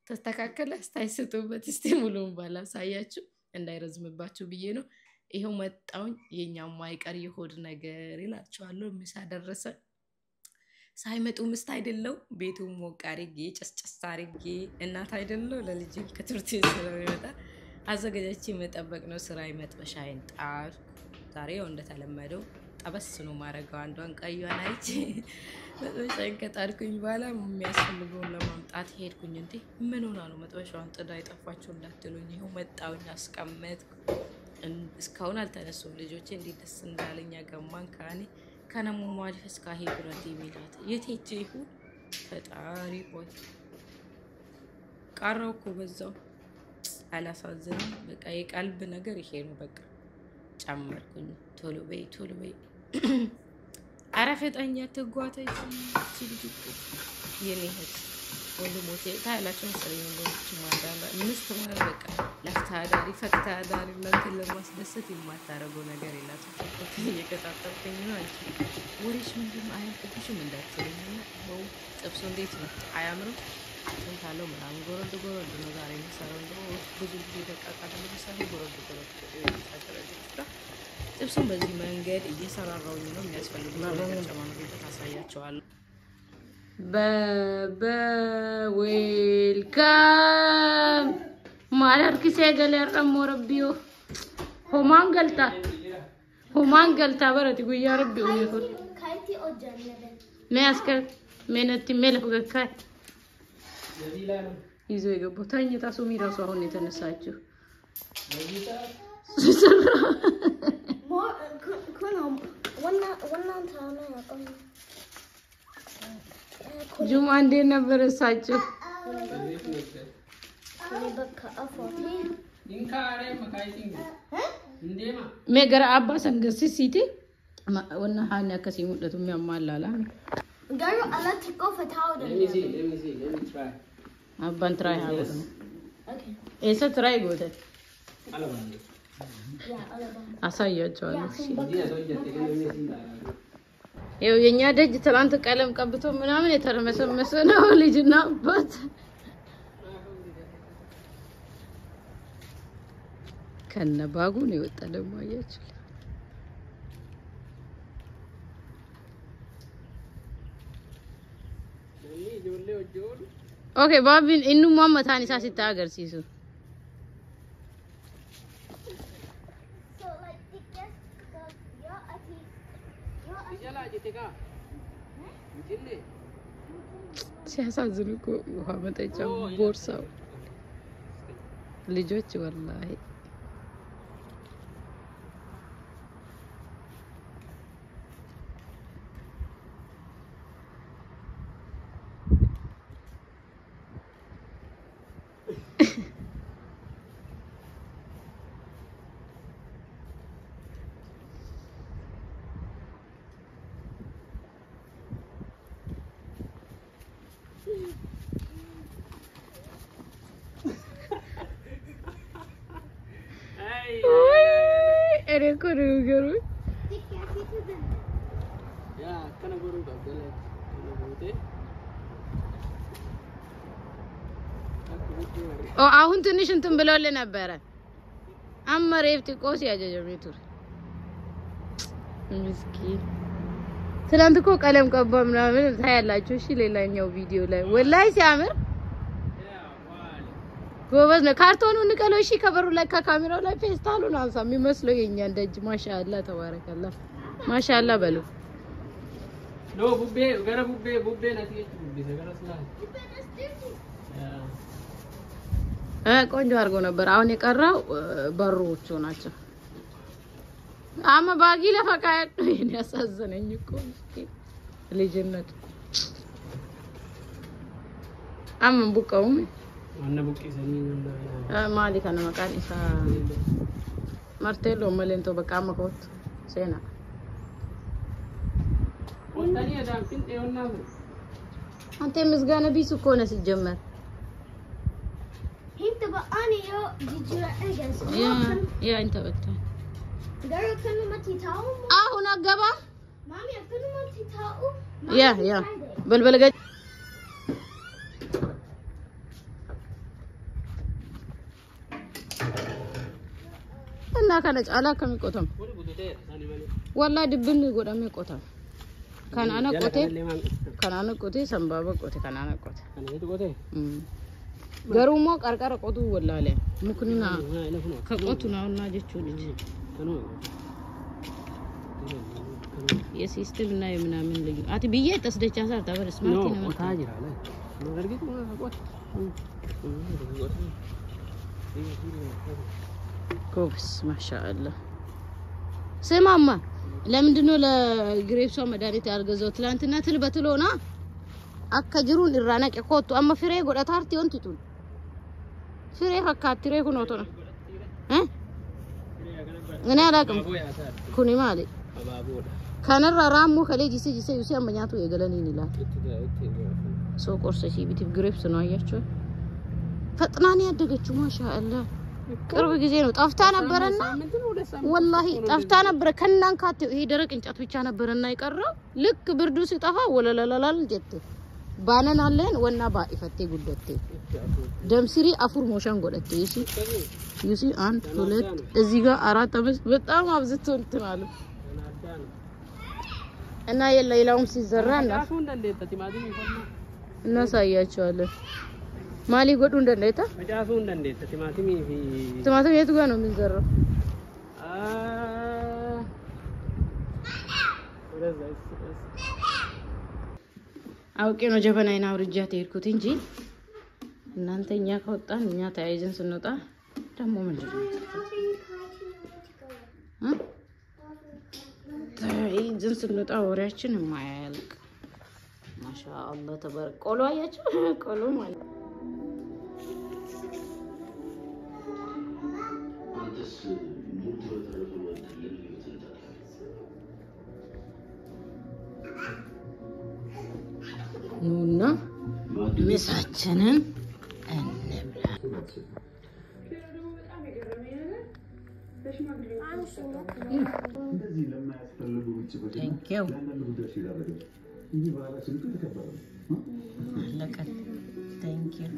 ተስተካከለ? አስተያየቱበት እስቲ ሙሉውን ባላሳያችሁ እንዳይረዝምባችሁ ብዬ ነው። ይሄው መጣውኝ የኛው ማይቀር ይሆድ ነገር ይላችኋለሁ። ምሳ ደረሰ። ሳይመጡ ምስት አይደለው ቤቱን ሞቅ አድርጌ ጨስጨስ አድርጌ እናት አይደለው ለልጅ ከትምህርት ቤት ስለሚመጣ አዘጋጅቼ መጠበቅ ነው። ስራዬ መጥበሻዬን ጣርኩ። ዛሬ እንደተለመደው ጠበስ ነው ማረጋው። አንዷን ቀዩን አይቼ መጥበሻዬን ከጣርኩኝ በኋላ የሚያስፈልገውን ለማምጣት ሄድኩኝ። እንዴ ምን ሆና ነው መጥበሻውን ጥዳ የጠፋችሁ እንዳትሉኝ ይሄው መጣውኝ አስቀመጥኩ። እስካሁን አልተነሱም ልጆቼ። እንዴት ደስ እንዳለኝ ገማን ካኔ ከነሙ ማሪፍ እስካሄ ብረት የሚላት የቴቼ ይሁን ፈጣሪ ሆይ ቀረው እኮ በዛው አላሳዝንም። በቃ የቀልብ ነገር ይሄ ነው። በቃ ጨመርኩኝ። ቶሎ በይ አረፈጠኛ ተጓተች ሲልጅቁ የኔ እህት ወንድሞቼ ታያላችሁ መሰለኝ። ወንድሞች ማዳላ ምስት ማለት በቃ ለፍታዳሪ ፈታዳሪ ለእንትን ለማስደሰት የማታረገው ነገር የላትም። እየቀጣጠልኩኝ ነው። አንቺ ወሬሽ ምንድን ነው አያልቅብሽም እንዳትለኝና ነው። ጥብሱ እንዴት ነው አያምርም? እንታለው ምናምን ጎረድ ነው ዛሬ የሚሰራው። እንደው ብዙ ጊዜ ደቃቃ ደግሞ የሚሰራው ጎረድ ይሰራል። ጥብሱን በዚህ መንገድ እየሰራራውኝ ነው። የሚያስፈልገው ነገር ጨማምሬ ታሳያቸዋለሁ። ዌልካም ማለር ኪሴ ገለር ሞረቢዮ ሆማን ገልታ በረቲ ጉያ ረቢዮ ይሁን ነያስከ ሜነቲ ሜልኩ ገካይ ይዞ የገባው ታኝታ ሱሚ ራሱ አሁን የተነሳችው ጁማ እንዴት ነበር እሳችሁ? ሜገራ አባ ሰንገስ ሲቲ ወና ሃና ከሲ ሙደቱ የሚያማላላ ጋሩ አላትቆ ፈታው ደለ አባን ትራይ ሃውስ ኦኬ እሰ ትራይ ጎተ አሳያቸዋለሁ። ይኸው የኛ ደጅ ትላንት ቀለም ቀብቶ ምናምን የተረመሰመሰ ነው። ልጅና አባት ከነባጉ ነው የወጣ ደግሞ አያችሁ። ኦኬ ባቢን ኢኑ ማማታኒ ሳሲታ አገርሲሱ ሲያሳዝኑ እኮ ውሃ መጠጫ ቦርሳው ልጆች ወላሂ Ere koru garu. Ya, kana goru gagala. Kana bote. አሁን ትንሽ እንትን ብለውልህ ነበረ። አመሬፍቲ ቆስ ያጀጀሚቱ ምስኪን ትላንት እኮ ቀለም ቀባ ምናምን ታያላችሁ። እሺ ሌላኛው ቪዲዮ ላይ ወላይ ሲያምር ጎበዝ ነው። ካርቶኑን ንቀለው። እሺ ከበሩ ላይ ከካሜራው ላይ ፌስታሉን አንሳ የሚመስለው የኛ እንደጅ ማሻአላ ተባረከላ ማሻአላ በሉ ሎ ቡቤ ገረ ቡቤ ነቲ ቡቤ ሰገራስላ ቆንጆ አድርጎ ነበር። አሁን የቀረው በሮቹ ናቸው። አማ ባጊ ለፈቃድ ነው ያሳዘነኝ እኮ ልጅነት አማ ቡቀው አነ ቡቂ ሰኒና ማሊ ካነ መቃን ኢሳ ማርቴሎ መለንቶ በቃ መቆት ሴና ወንታኒ አዳም ፊን ኤውና አንተ ምስጋና ቢሱ እኮ ነው ሲጀመር انت بقاني يا جيجرا اجلس يا انت بتاع Girl, can you mati tao? አሁን አገባ Mommy, can you mati tao? ያ በልበል ገ እና ከነጭ አላ ከሚቆተም ወላ ድብን ጎዳሜ ቆተም ከናና ቆቴ ሰንባባ ቆቴ ከናና ቆቴ ገሩሞ ቀርቀረ ቆቱ ወላለ ሙክኒና ከቆቱ ነውና ጀቹ ልጅ የሲስተም እና የምናምን ልጅ አቲ ብዬ ተስደቻ ሳር ታበርስ ማለት ነው ታጅራለ ነገርግት ቆት ኮብስ ማሻአላ ስማማ ለምንድነው ለግሬፕሷ መድኃኒት ያልገዛው ትላንትና ትልበትሎና አከጅሩን ኢራናቀ ኮቱ አማ ፍሬ ጎዳታርቲ ወንቲቱን ፍሬ ፈካትሬ ኩኖቶ ነው እኔ አላቅም ኩኒ ማለት ከነራ ራሙ ከሌጂሲ ጂሲ ዩሲ አመኛቱ የገለኒን ይላል ሶ ቆርሰሽ ቢት ግሬፕስ ነው አያችሁ ፈጥናን ያደገችው ማሻአላ ቅርብ ጊዜ ነው ጠፍታ ነበርና ወላሂ ጠፍታ ነበር ከናን ካት ይሄ ደረቅ እንጨት ብቻ ነበርና ይቀረው ልክ ብርዱ ሲጠፋ ወለለላላል ጀት ባነን አለን ወና ባይፈቴ ጉደቴ ደምሲሪ አፉር ሞሻን ጎደቴ ዩሲ አንድ ሁለት እዚህ ጋር አራት አምስት በጣም አብዝቶ እንትናሉ እና የሌላውም ሲዘራና እና ሳያቸዋለን ማሊ ጎዱ እንደነታ መጫሱ እንደነታ ቲማቲም የቱ ጋር ነው የሚዘራው አውቄ ነው ጀበናይና አውርጃት ይርኩት እንጂ እናንተኛ ከወጣን እኛ ተያይዘን ስንወጣ ደሞ ምንድነው ተያይዘን ስንወጣ ወሬያችን የማያልቅ ማሻአላህ ተባረክ ቆሎ አያችሁ ቆሎ ማለት ኑና ምሳችንን እንብላ Thank you. Thank you.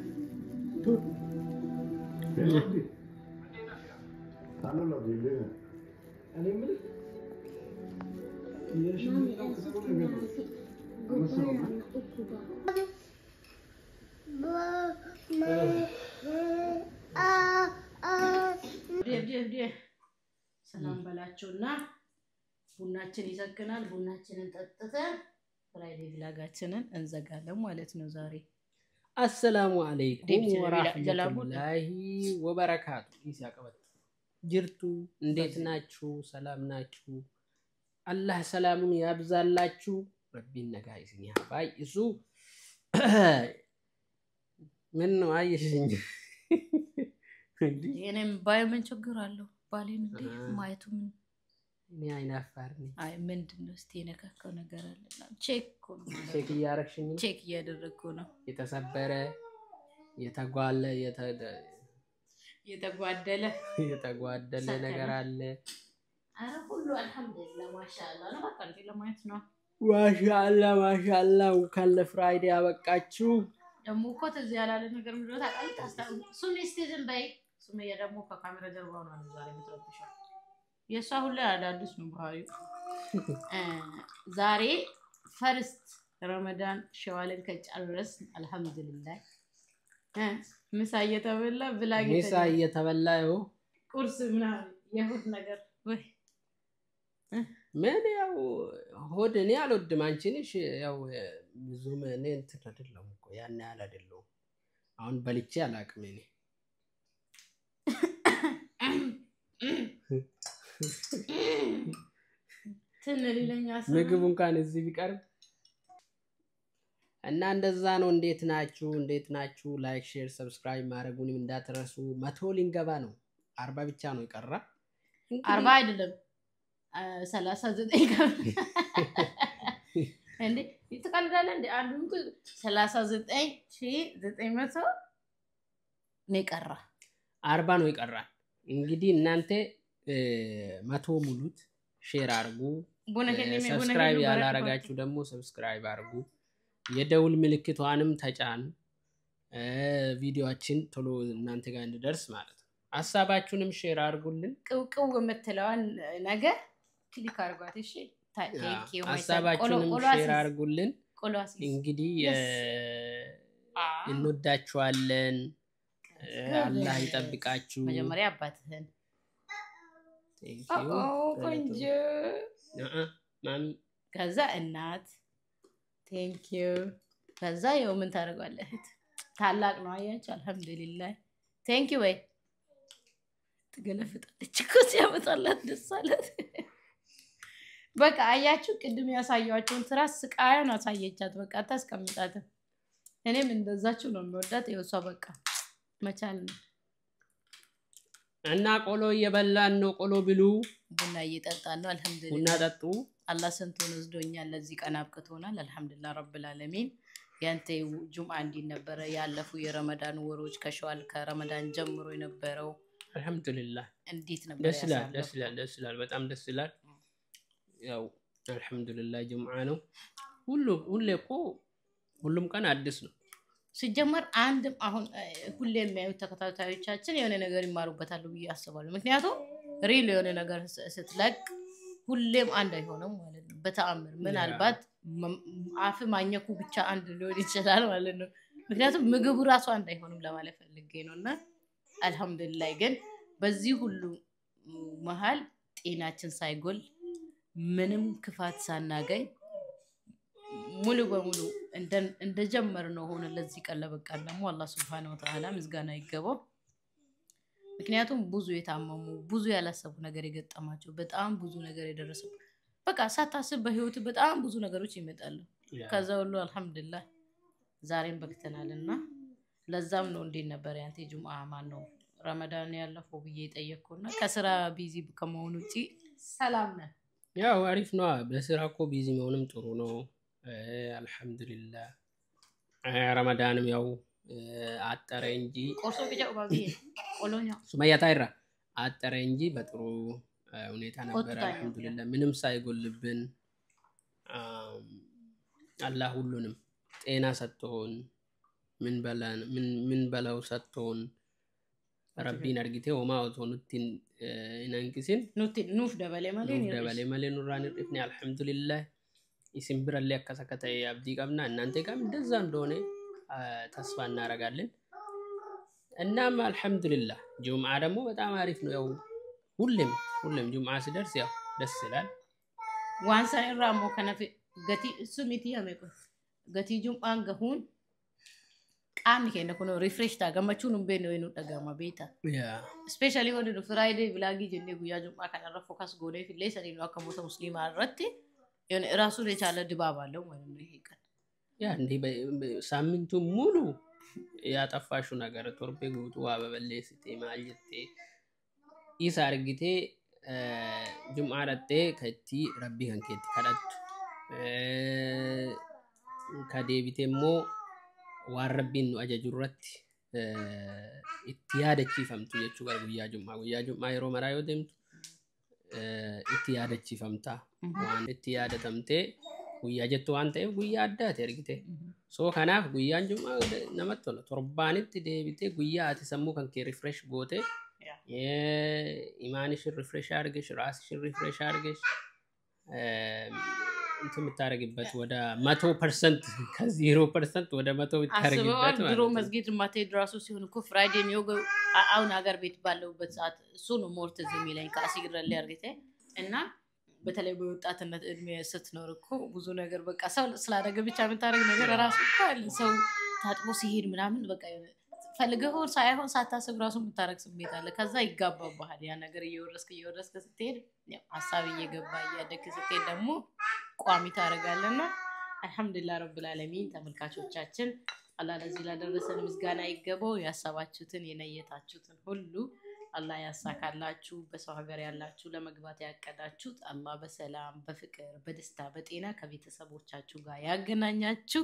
ሰላም በላቸውና ቡናችን ይዘክናል ቡናችንን ጠጥተን ፍራይዴ ቪላጋችንን እንዘጋለን ማለት ነው ዛሬ አሰላሙ አለይኩም ወራህመቱላሂ ወበረካቱ ይሳቀበት ጅርቱ እንዴት ናችሁ ሰላም ናችሁ አላህ ሰላሙን ያብዛላችሁ ረቢን ነጋይስኝ ባይ እሱ ምን ነው አይሽኝ የኔም ባይመን ችግር አለው ባሌን እንዴ ማየቱ ምን እኔ አይናፋርኝ አይ ምንድነው እስቲ የነካከው ነገር አለና ቼክ እያረክሽኝ ቼክ እያደረኩ ነው የተሰበረ የተጓደለ ነገር አለ አረ ሁሉ አልহামዱሊላህ ማሻአላህ ነው በቃ እንዴ ለማየት ነው ማሻአላህ ካለ ፍራይዴ አበቃችሁ ደሞ እኮ ተዚህ ያላለ ነገር ምንድነው ታውቃለህ ታስታውሱ ሱሚ ስቴዝን ባይ ሱሚ ደግሞ ከካሜራ ጀርባ ነው ዛሬ የምትረብሽው የሷ ሁሉ አዳዲስ ነው ባህሪው ዛሬ ፈርስት ረመዳን ሸዋልን ከጨረስ አልহামዱሊላህ ምሳ እየተበላ ብላጊ ምሳ እየተበላ ይኸው ቁርስ ምናምን የሁት ነገር ወይ ምን ያው ሆድ እኔ አልወድም አንቺ ነሽ ያው ብዙም እኔ እንትን አይደለም እኮ ያን ያህል አይደለም አሁን በልቼ አላቅም እኔ ትንልለኛ ምግቡ እንኳን እዚህ ቢቀርብ እና እንደዛ ነው እንዴት ናችሁ ላይክ ሼር ሰብስክራይብ ማድረጉንም እንዳትረሱ 100 ሊንገባ ነው 40 ብቻ ነው ይቀራ 40 አይደለም 39 እንዴ ይተቀልዳለ እንዴ አንዱን 39900 ነው ይቀራ 40 ነው ይቀራ እንግዲህ እናንተ መቶ ሙሉት ሼር አርጉ ሰብስክራይብ ያላረጋችሁ ደግሞ ሰብስክራይብ አርጉ የደውል ምልክቷንም ተጫኑ ቪዲዮአችን ቶሎ እናንተ ጋር እንዲደርስ ማለት ነው ሐሳባችሁንም ሼር አርጉልን ቅውቅው የምትለዋን ነገር ክሊክ አርጓት እሺ ታንኪዩ ሐሳባችሁንም ሼር አርጉልን እንግዲህ እንወዳችኋለን አላህ ይጠብቃችሁ መጀመሪያ አባትህን ቆንጆ ማሚ ከዛ እናት ቴንኪዩ ከዛ ይኸው ምን ታደርጋለህ ታላቅ ነው አያችሁ አልহামዱሊላህ ቴንኪዩ ወይ ትገለፍጣለች እኮ ሲያመጣላት ደስ አላት በቃ አያችሁ ቅድም ያሳያችሁን ትራስ ስቃያን አሳየቻት በቃ ታስቀምጣት እኔም እንደዛችሁ ነው የምወዳት ይወሷ በቃ መቻል ነው እና ቆሎ እየበላን ነው ቆሎ ብሉ ቡና እየጠጣን ነው አልহামዱሊላህ ቡና ጠጡ አላህ ሰንቶን ወስዶኛል ለዚህ ቀን አብቅቶናል አልহামዱሊላህ ረብል ዓለሚን ያንተ ጁምዓ እንዲነበረ ያለፉ የረመዳን ወሮች ከሸዋል ከረመዳን ጀምሮ የነበረው አልহামዱሊላህ እንዴት ነበር ደስ ይላል በጣም ደስ ይላል ያው አልহামዱሊላህ ጁምዓ ነው ሁሉም ቀን አዲስ ነው ሲጀመር አንድም አሁን ሁሌ የሚያዩት ተከታታዮቻችን የሆነ ነገር ይማሩበታል ብዬ አስባለሁ ምክንያቱም ሪል የሆነ ነገር ስትለቅ ሁሌም አንድ አይሆንም ማለት ነው በተአምር ምናልባት አፍ ማኘኩ ብቻ አንድ ሊሆን ይችላል ማለት ነው ምክንያቱም ምግቡ ራሱ አንድ አይሆንም ለማለት ፈልጌ ነውና አልহামዱሊላህ ግን በዚህ ሁሉ መሃል ጤናችን ሳይጎል ምንም ክፋት ሳናገኝ ሙሉ በሙሉ እንደጀመርነው ሆነ ለዚህ ቀለበቃን ደግሞ አላህ Subhanahu Wa Ta'ala ምስጋና ይገባው ምክንያቱም ብዙ የታመሙ ብዙ ያላሰቡ ነገር የገጠማቸው በጣም ብዙ ነገር የደረሰው በቃ ሳታስብ በህይወት በጣም ብዙ ነገሮች ይመጣሉ ከዛ ሁሉ አልহামዱሊላህ ዛሬም በክተናልና ለዛም ነው እንዴ ነበር ያንተ ጁምዓ ማን ነው ረመዳን ያለፈው ብዬ ጠየቅኩና ከስራ ቢዚ ከመሆኑ እጪ ሰላም ነህ ያው አሪፍ ነው በስራ እኮ ቢዚ መሆንም ጥሩ ነው አልহামዱሊላህ ረመዳንም ያው አጠረ እንጂ ቆርሶ ቢጫው ባቢ ቆሎኛ ሱማያ ታይራ አጠረ እንጂ በጥሩ ሁኔታ ነበር አልহামዱሊላህ ምንም ሳይጎልብን አላህ ሁሉንም ጤና ሰጥቶን ምን በላው ሰጥቶን ረቢን አርጊቴ ወማ ወቶኑቲን ኢናንኪሲን ኑፍ ደበሌ ማሌ ኑራን ኢፍኒ አልহামዱሊላህ ይስምብራለ ያከሰከተ አብዲ ቀብና እናንተ ጋር እንደዛ እንደሆነ ተስፋ እናረጋለን እናም አልহামዱሊላህ ጁምዓ ደግሞ በጣም አሪፍ ነው ያው ሁሉም ጁምዓ ሲደርስ ያው ደስ ይላል ዋንሳ ኢራሞ ከነፈ ገቲ ሱሚቲ ያመቆ ገቲ ጁምዓን ገሁን ቃም ከነ ኮኖ ሪፍሬሽ ታገማቹን በኔ ነው ተጋማ ቤታ ስፔሻሊ ወደ ፍራይዴ ብላጊ ጀኔ ጉያ ጁምዓ ከነረ ፎከስ ጎኔ ፍሌ ሰሪ ነው አከሞተ ሙስሊም አረቴ የሆነ ራሱ ለቻለ ድባብ አለው ማለት ነው ይሄ ቀን ያ እንዴ ሳምንቱ ሙሉ ያጠፋሹ ነገር ቶርፔ ጉቱ አበበለ ሲቴ ማልየቴ ኢሳርጊቴ ጁምዓ ረቴ ከቲ ረቢ ከንኬት ከዳት ከዴቢቴሞ ዋረቢን ነው አጀጁረት ኢትያደቺፈምቱ የቹ ጋር ጉያ ጁምዓ የሮ መራዮ ደምቱ ኢትያደቺፈምታ ዋን ኢትያደተምቴ ጉያ ጀቱ አንተ ጉያ አዳት ያርጊቴ ሶ ከናፍ ጉያን ጁምዓ ነመጥቶ ቶርባኒት ዴቢቴ ጉያ አትሰሙ ከንኬ ሪፍሬሽ ጎቴ ኢማንሽ ሪፍሬሽ አርገሽ ራስሽ ሪፍሬሽ አርገሽ እንትን ምታረግበት ወደ 100% ከ0% ወደ 100 ምታረግበት ማለት ነው ድሮ መስጊድ ማቴድ ራሱ ሲሆን እኮ ፍራይዴ ነው አሁን ሀገር ቤት ባለውበት ሰዓት እሱ ነው ሞርተዝ የሚለኝ ካሲግረል ያርገተ እና በተለይ በወጣትነት እድሜ ስትኖር እኮ ብዙ ነገር በቃ ሰው ስላደረገ ብቻ ምታረግ ነገር ራሱ እኮ አለ ሰው ታጥቦ ሲሄድ ምናምን በቃ ፈልገው ሳይሆን ሳታስብ ራሱ ምታረግ ስሜት አለ ከዛ ይጋባባል ያ ነገር እየወረስከ ስትሄድ ያው ሐሳብ እየገባ ያደክ ስትሄድ ደግሞ ቋሚ ታረጋለና አልহামዱሊላህ ረብል ዓለሚን ተመልካቾቻችን አላህ ለዚህ ላደረሰን ምስጋና ይገባው ያሳባችሁትን የነየታችሁትን ሁሉ አላህ ያሳካላችሁ በሰው ሀገር ያላችሁ ለመግባት ያቀዳችሁት አላህ በሰላም በፍቅር በደስታ በጤና ከቤተሰቦቻችሁ ጋር ያገናኛችሁ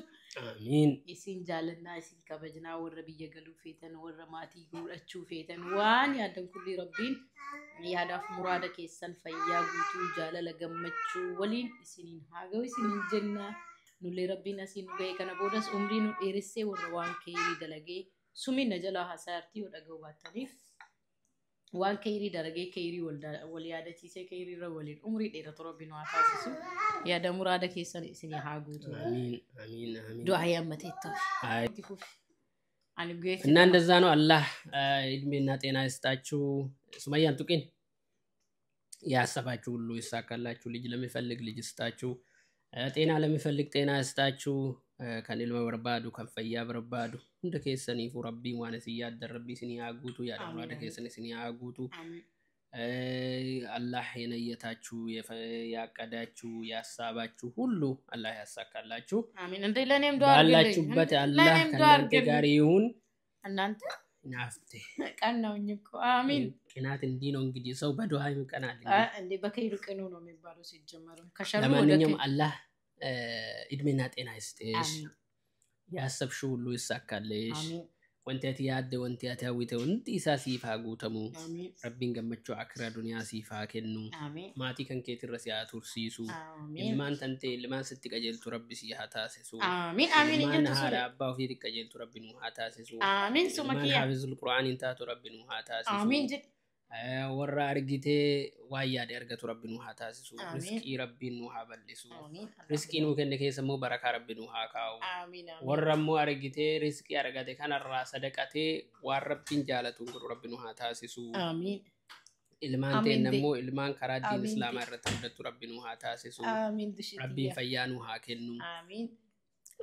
አሚን ኢሲንጃልና ኢሲን ከበጅና ወረ ቢየገሉ ፌተን ወረ ማቲ ጉራችሁ ፌተን ዋን ያደን ኩሊ ረቢን ያዳፍ ሙራደ ከሰን ፈያ ጉቱ ጃለለ ገመቹ ወሊን ኢሲኒን ሀገው ኢሲኒን ጀና ኑሊ ረቢና ሲኑ ገይ ከነቦደስ ኡምሪኑ ኤሪሴ ወረ ዋን ከይሪ ደለጌ ሱሚ ነጀላ ሐሳርቲ ወደገው ባተሪፍ وان كيري درجة كيري وليادة تيسي كيري رولين عمري ديرة ربنا عطاسسو يا دمرادة كيسان إسني حاجود آمين آمين آمين دعاء متيتا تفوف أنا بقيت نان دزانو الله إدمنا تينا استاچو سمايان توكين يا سباچو لو يساكلا چو لجي لم يفلق لجي استاچو تينا لم يفلق تينا استاچو كان ilma barbaadu kan fayyaa barbaadu hunda keessanii fu rabbii waan isin yaaddan rabbii isin yaaguutu yaadamada keessanii isin yaaguutu Allah yenayyataችሁ ያቀዳችሁ ያሳባችሁ ሁሉ አላህ ያሳካላችሁ አሜን እንደ ለኔም ዱአ አድርጉልኝ ባላችሁበት አላህ ከእናንተ ጋር ይሁን እናንተ ናፍቴ ቀናውኝ እኮ አሜን ቅናት እንዲህ ነው እንግዲህ ሰው በዱአ ይቀናል እንዴ በከይሩ ቀኑ ነው የሚባለው ሲጀመር ከሸሩ ለማንኛውም አላህ إدمنا تينا يستيش يا سبشو اللو يساكاليش وانتي ياد وانتي تهويته وانتي ساسي فاقو تمو ربين قمتشو عكرا دنيا سيفا كنو ماتي كان كيتر رسيا ترسيسو إلمان تنتي إلمان ستك أجلت ربي سيها تاسسو إلمان هارا أبا وفيرك أجلت ربي نوها تاسسو إلمان حافظ القرآن انتاتو ربي نوها تاسسو warra argite waayyaade argatu rabbi nu haa taasisu riskii rabbi nu haa bal'isu riskii nu kenne keessa immoo barakaa rabbi nu haa kaa'u warra immoo argite riskii argate kanarraa sadaqatee waan rabbiin jaalatu godhu rabbi nu haa taasisu ilmaan teenna immoo ilmaan karaa diin islaamaa irratti abdattu rabbi nu haa taasisu rabbiin fayyaa nu haa kennu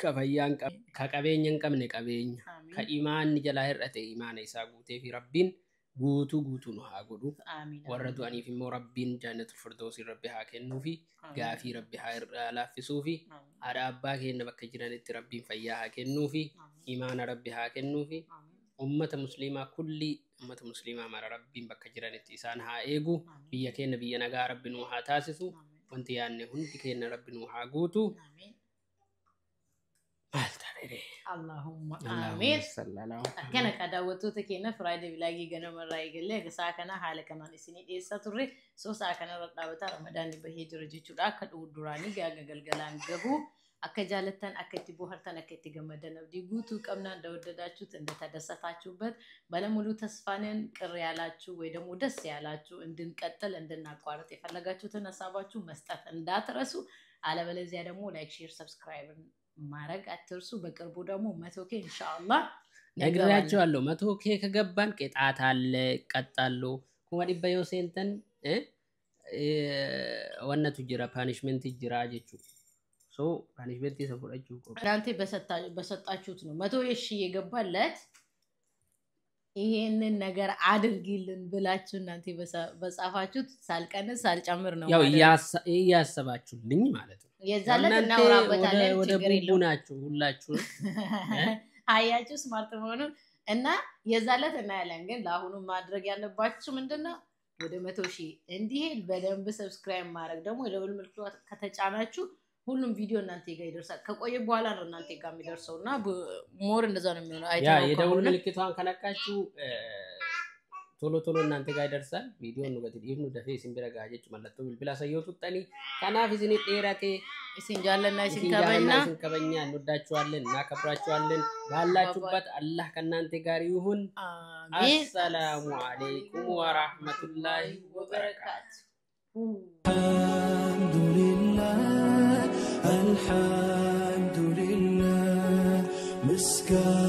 ka fayyaan ka qabeenya hin qabne qabeenya ka imaanni jalaa hir'ate imaana isaa guutee fi rabbiin guutu no hagodu waradu ani fi mo rabbin jannatul firdaus rabbi ha kennu fi gafi rabbi ha lafisu fi ada abba kenna bakka jiranitti rabbin fayya ha kennu fi imana rabbi ha kennu fi ummata muslima kulli ummata muslima mara rabbin bakka jiranitti isan ha egu biya kenna biya naga rabbinu ha tasisu wanti yanne hundi kenna rabbinu ha guutu اللهم آمين أكنا كداوتو تكينا فرايدي بلاقي جنا مرة يقولي كساكنا حالكنا نسيني إيسا تري سو ساكنا رتابتا رمضان بهيج رجيتشو أكد ودراني جاga galgalan gabu أكجالتن أكتبو هرتن أكتجمدنا ودي قوتو كمنا دودداتشو تندتدساتشوبت بلا ملو تسفانين كريالاتشو ويدمو دسيالاتشو إندن كتل إندن ناقوارت يفلقاتشو تنصاباتشو مستات إندات رسو على بلزي دمو لايك شير سبسكرايب ማረግ አትርሱ በቅርቡ ደግሞ 100k ኢንሻአላህ ነግራችኋለሁ 100k ከገባን ቅጣት አለ ቀጣሉ ኩማዲ በዮሴንተን ወነቱ ጅራ ፓኒሽመንት ጅራ ጀቹ ሶ ፓኒሽመንት ይሰፈረቹ እናንተ በሰጣችሁት ነው 100 ሺህ የገባለት ይሄንን ነገር አድርጊልን ብላችሁ እናንተ በጻፋችሁት ሳልቀንስ ሳልጨምር ነው ያው ያሰባችሁልኝ ማለት ነው የዛለት እናውራበታለን ችግር የለውም ናችሁ ሁላችሁ አያችሁ ስማርት መሆኑን እና የዛለት እናያለን ግን ለአሁኑ ማድረግ ያለባችሁ ምንድነው ወደ 100,000 እንዲሄድ በደንብ ሰብስክራይብ ማድረግ ደግሞ የደወል ምልክቱን ከተጫናችሁ ሁሉም ቪዲዮ እናንተ ጋር ይደርሳል ከቆየ በኋላ ነው እናንተ ጋር የሚደርሰውና ሞር እንደዛ ነው የሚሆነው ያ የደወል ምልክቱን ከነካችሁ ቶሎ እናንተ ጋር ይደርሳል ቪዲዮ ነው ገት ኢብኑ ደፌ ሲምብራ ጋጀች ማለት ነው ቢላ ሰየውቱ ጠኒ ካናፍ እዚኒ ጤራቴ ሲንጃለና ሲንከበኛ እንወዳችኋለን እናከብራችኋለን ባላችሁበት አላህ ከናንተ ጋር ይሁን አሰላሙ አለይኩም ወራህመቱላሂ ወበረካቱ الحمد لله مسكين